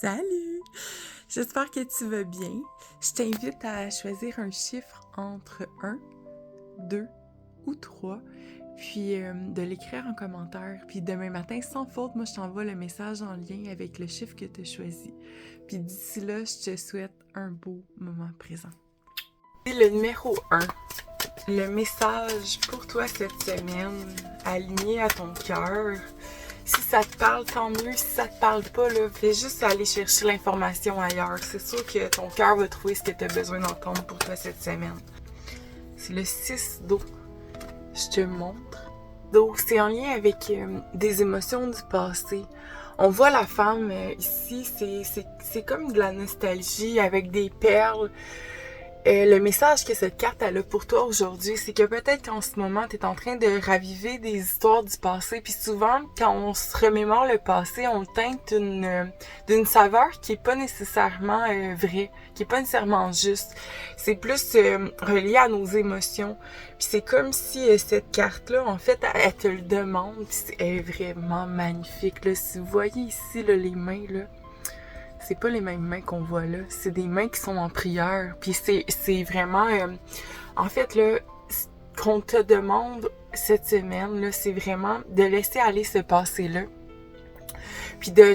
Salut! J'espère que tu vas bien. Je t'invite à choisir un chiffre entre 1, 2 ou 3, puis de l'écrire en commentaire. Puis demain matin, sans faute, moi je t'envoie le message en lien avec le chiffre que tu as choisi. Puis d'ici là, je te souhaite un beau moment présent. Et le numéro 1, le message pour toi cette semaine, aligné à ton cœur. Si ça te parle, tant mieux. Si ça te parle pas, là, fais juste aller chercher l'information ailleurs. C'est sûr que ton cœur va trouver ce que tu as besoin d'entendre pour toi cette semaine. C'est le 6 d'eau. Je te montre. Donc, c'est en lien avec des émotions du passé. On voit la femme ici, c'est comme de la nostalgie avec des perles. Le message que cette carte elle a pour toi aujourd'hui, c'est que peut-être qu'en ce moment, tu es en train de raviver des histoires du passé. Puis souvent, quand on se remémore le passé, on le teinte d'une saveur qui est pas nécessairement vraie, qui est pas nécessairement juste. C'est plus relié à nos émotions. Puis c'est comme si cette carte-là, en fait, elle te le demande. Puis elle est vraiment magnifique. Là. Si vous voyez ici là, les mains, là, c'est pas les mêmes mains qu'on voit là, c'est des mains qui sont en prière. Puis c'est vraiment, en fait là, qu'on te demande cette semaine là, c'est vraiment de laisser aller ce passé-là, puis de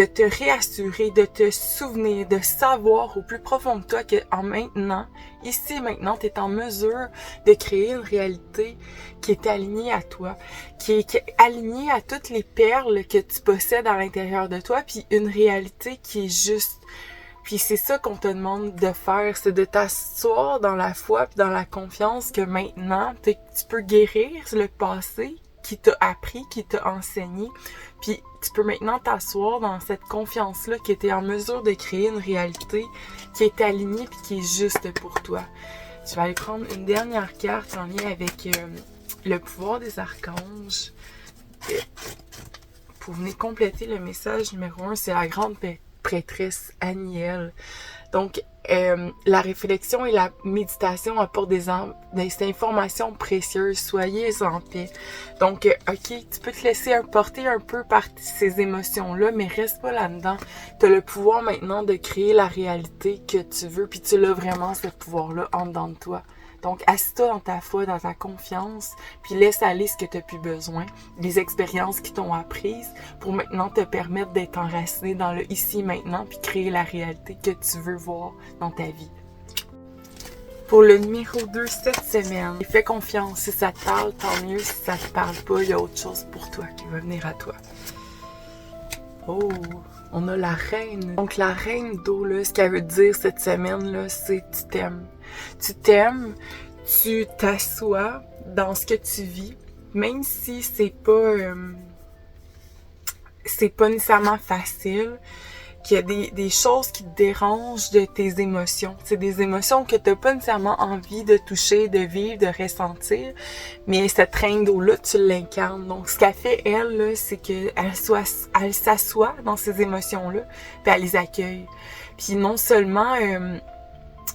te réassurer, de te souvenir, de savoir au plus profond de toi que en maintenant, ici et maintenant, tu es en mesure de créer une réalité qui est alignée à toi, qui est alignée à toutes les perles que tu possèdes à l'intérieur de toi, puis une réalité qui est juste. Puis c'est ça qu'on te demande de faire, c'est de t'asseoir dans la foi puis dans la confiance que maintenant, tu peux guérir le passé qui t'a appris, qui t'a enseigné, puis tu peux maintenant t'asseoir dans cette confiance-là que tu es en mesure de créer une réalité qui est alignée puis qui est juste pour toi. Je vais aller prendre une dernière carte en lien avec le pouvoir des archanges. Pour venir compléter le message numéro 1, c'est la grande prêtresse Aniel. Donc, la réflexion et la méditation apportent des informations précieuses. Soyez en paix. Donc, ok, tu peux te laisser porter un peu par ces émotions-là, mais reste pas là-dedans. Tu as le pouvoir maintenant de créer la réalité que tu veux, puis tu l'as vraiment, ce pouvoir-là, en dedans de toi. Donc, assis-toi dans ta foi, dans ta confiance, puis laisse aller ce que tu n'as plus besoin, les expériences qui t'ont apprises, pour maintenant te permettre d'être enraciné dans le ici et maintenant, puis créer la réalité que tu veux voir dans ta vie. Pour le numéro 2 cette semaine, fais confiance. Si ça te parle, tant mieux. Si ça te parle pas, il y a autre chose pour toi qui va venir à toi. Oh, on a la reine. Donc, la reine d'eau, là, ce qu'elle veut dire cette semaine, là, c'est tu t'aimes. Tu t'aimes, tu t'assois dans ce que tu vis, même si c'est pas nécessairement facile, qu'il y a des choses qui te dérangent de tes émotions. C'est des émotions que tu n'as pas nécessairement envie de toucher, de vivre, de ressentir, mais cette reine d'eau-là, tu l'incarnes. Donc, ce qu'elle fait, elle, là, c'est qu'elle s'assoit dans ces émotions-là, puis elle les accueille. Puis non seulement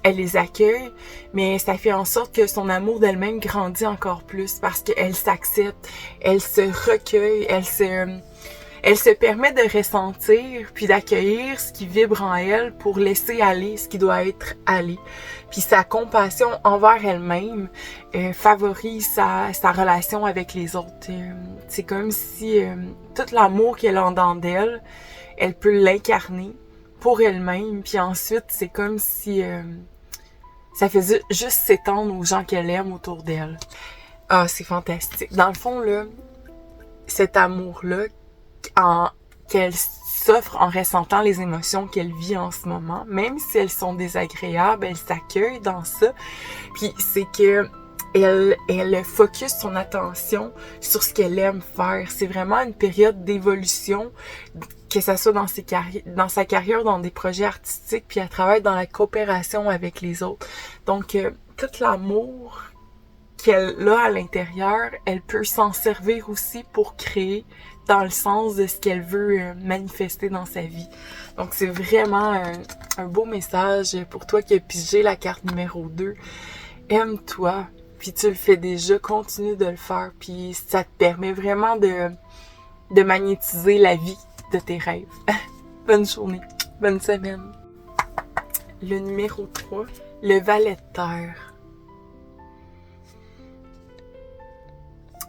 elle les accueille, mais ça fait en sorte que son amour d'elle-même grandit encore plus parce qu'elle s'accepte, elle se recueille, elle se permet de ressentir puis d'accueillir ce qui vibre en elle pour laisser aller ce qui doit être allé. Puis sa compassion envers elle-même favorise sa relation avec les autres. C'est comme si tout l'amour qu'elle a en dedans d'elle, elle peut l'incarner pour elle-même, puis ensuite, c'est comme si ça faisait juste s'étendre aux gens qu'elle aime autour d'elle. Ah, c'est fantastique. Dans le fond, là, cet amour-là, qu'elle s'offre en ressentant les émotions qu'elle vit en ce moment, même si elles sont désagréables, elle s'accueille dans ça. Puis c'est que elle focus son attention sur ce qu'elle aime faire. C'est vraiment une période d'évolution, que ça soit dans sa carrière, dans des projets artistiques, puis elle travaille dans la coopération avec les autres. Donc, tout l'amour qu'elle a à l'intérieur, elle peut s'en servir aussi pour créer dans le sens de ce qu'elle veut manifester dans sa vie. Donc, c'est vraiment un beau message pour toi qui as pigé la carte numéro 2. Aime-toi, puis tu le fais déjà, continue de le faire, puis ça te permet vraiment de magnétiser la vie de tes rêves. Bonne journée. Bonne semaine. Le numéro 3, le valet de terre.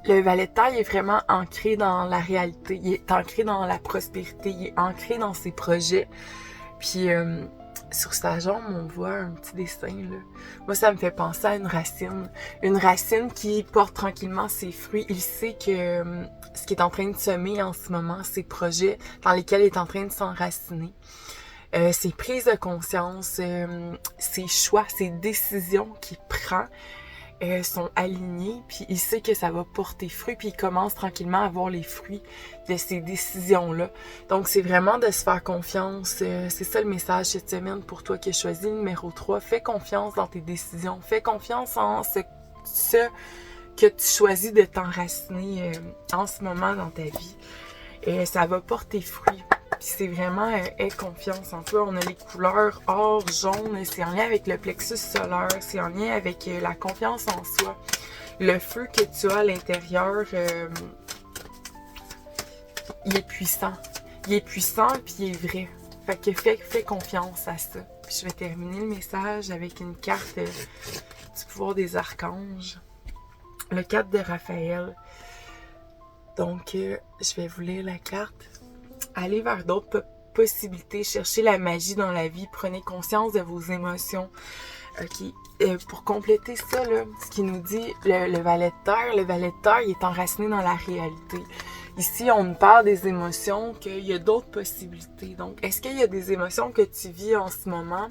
Le valet de terre, il est vraiment ancré dans la réalité. Il est ancré dans la prospérité. Il est ancré dans ses projets. Puis, sur sa jambe, on voit un petit dessin, là. Moi, ça me fait penser à une racine. Une racine qui porte tranquillement ses fruits. Il sait que ce qu'il est en train de semer en ce moment, ses projets dans lesquels il est en train de s'enraciner. Ses prises de conscience, ses choix, ses décisions qu'il prend sont alignés, puis il sait que ça va porter fruit, puis il commence tranquillement à voir les fruits de ces décisions-là. Donc, c'est vraiment de se faire confiance. C'est ça le message cette semaine pour toi qui as choisi le numéro 3. Fais confiance dans tes décisions. Fais confiance en ce que tu choisis de t'enraciner en ce moment dans ta vie. Et ça va porter fruit. Puis c'est vraiment aie confiance en toi. On a les couleurs or, jaune. C'est en lien avec le plexus solaire. C'est en lien avec la confiance en soi. Le feu que tu as à l'intérieur, il est puissant. Il est puissant puis il est vrai. Fait que fais confiance à ça. Puis je vais terminer le message avec une carte du pouvoir des archanges. Le 4 de Raphaël. Donc, je vais vous lire la carte. Allez vers d'autres possibilités, cherchez la magie dans la vie, prenez conscience de vos émotions. OK. Pour compléter ça, là, ce qui nous dit le valet de terre, il est enraciné dans la réalité. Ici, on nous parle des émotions, qu'il y a d'autres possibilités. Donc, est-ce qu'il y a des émotions que tu vis en ce moment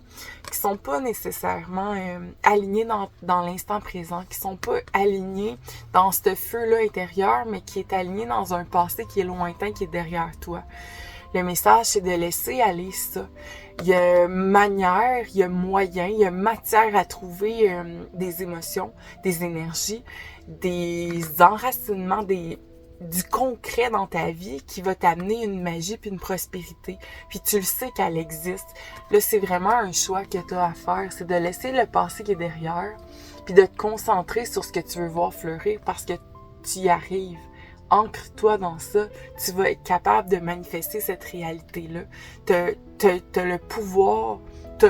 qui sont pas nécessairement alignées dans l'instant présent, qui sont pas alignées dans ce feu-là intérieur, mais qui est aligné dans un passé qui est lointain, qui est derrière toi? Le message, c'est de laisser aller ça. Il y a manière, il y a moyen, il y a matière à trouver des émotions, des énergies, des enracinements, du concret dans ta vie qui va t'amener une magie puis une prospérité. Puis tu le sais qu'elle existe. Là, c'est vraiment un choix que tu as à faire. C'est de laisser le passé qui est derrière puis de te concentrer sur ce que tu veux voir fleurir parce que tu y arrives. Ancre-toi dans ça. Tu vas être capable de manifester cette réalité-là. T'as le pouvoir... Tu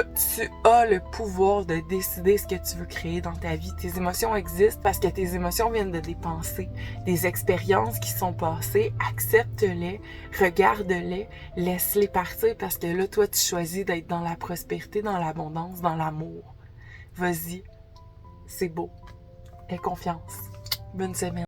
as le pouvoir de décider ce que tu veux créer dans ta vie. Tes émotions existent parce que tes émotions viennent de des pensées, des expériences qui sont passées. Accepte-les, regarde-les, laisse-les partir parce que là, toi, tu choisis d'être dans la prospérité, dans l'abondance, dans l'amour. Vas-y, c'est beau. Aie confiance. Bonne semaine.